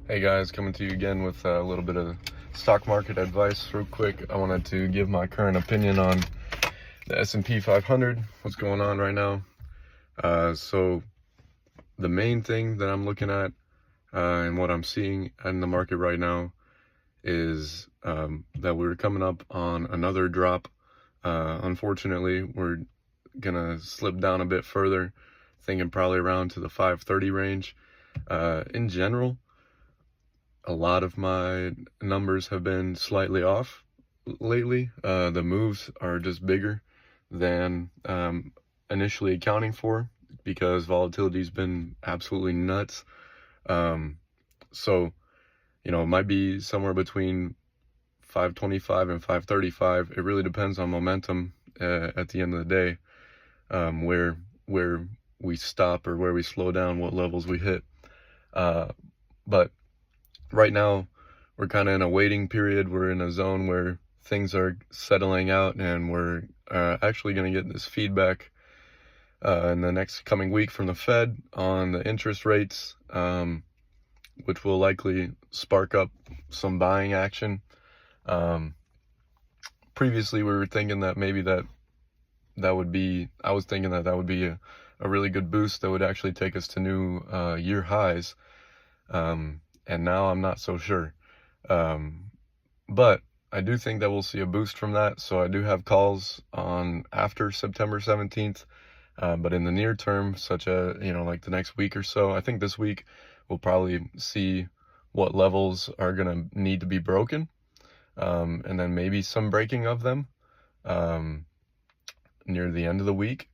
Hey guys, coming to you again with a little bit of stock market advice real quick. I wanted to give my current opinion on the S&P 500, what's going on right now. So the main thing that I'm looking at and what I'm seeing in the market right now is that we're coming up on another drop. Unfortunately, we're gonna slip down a bit further, thinking probably around to the 530 range. In general, a lot of my numbers have been slightly off lately. The moves are just bigger than initially accounting for because volatility's been absolutely nuts. So, it might be somewhere between 525 and 535. It really depends on momentum at the end of the day, where we stop or where we slow down, what levels we hit. But right now, we're kind of in a waiting period. We're in a zone where things are settling out, and we're actually going to get this feedback in the next coming week from the Fed on the interest rates, which will likely spark up some buying action. Previously, we were thinking that maybe that would be, I was thinking that would be a really good boost that would actually take us to new year highs. And now I'm not so sure. But I do think that we'll see a boost from that. So I do have calls on after September 17th. But in the near term, such as, like the next week or so, I think this week we'll probably see what levels are going to need to be broken. And then maybe some breaking of them near the end of the week,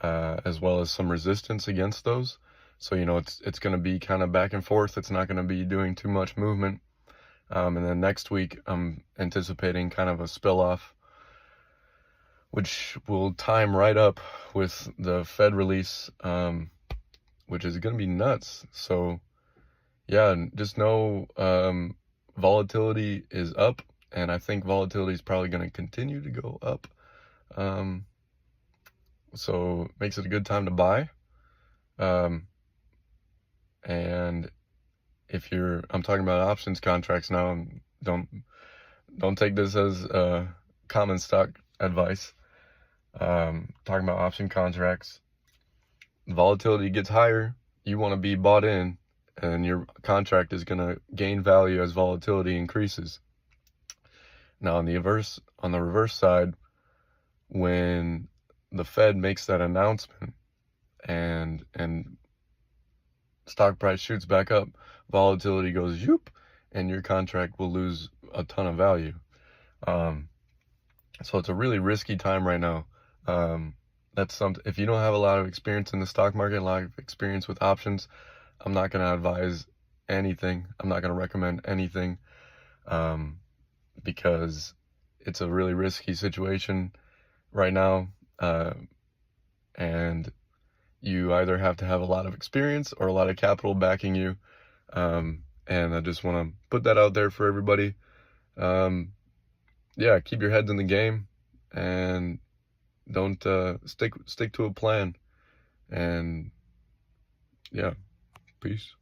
as well as some resistance against those. So, it's going to be kind of back and forth. It's not going to be doing too much movement. And then next week, I'm anticipating kind of a spill off, which will time right up with the Fed release, which is going to be nuts. So, yeah, just know volatility is up, and I think volatility is probably going to continue to go up. So it makes it a good time to buy. And if I'm talking about options contracts now, don't take this as common stock advice. Talking about option contracts, volatility gets higher, you want to be bought in, and your contract is going to gain value as volatility increases. Now on the reverse side, when the Fed makes that announcement and stock price shoots back up, volatility goes zoop, and your contract will lose a ton of value. So it's a really risky time right now. That's something, if you don't have a lot of experience in the stock market, a lot of experience with options, I'm not going to advise anything. I'm not going to recommend anything, because it's a really risky situation right now. And you either have to have a lot of experience or a lot of capital backing you. And I just want to put that out there for everybody. Yeah, keep your heads in the game and don't stick to a plan. And yeah, peace.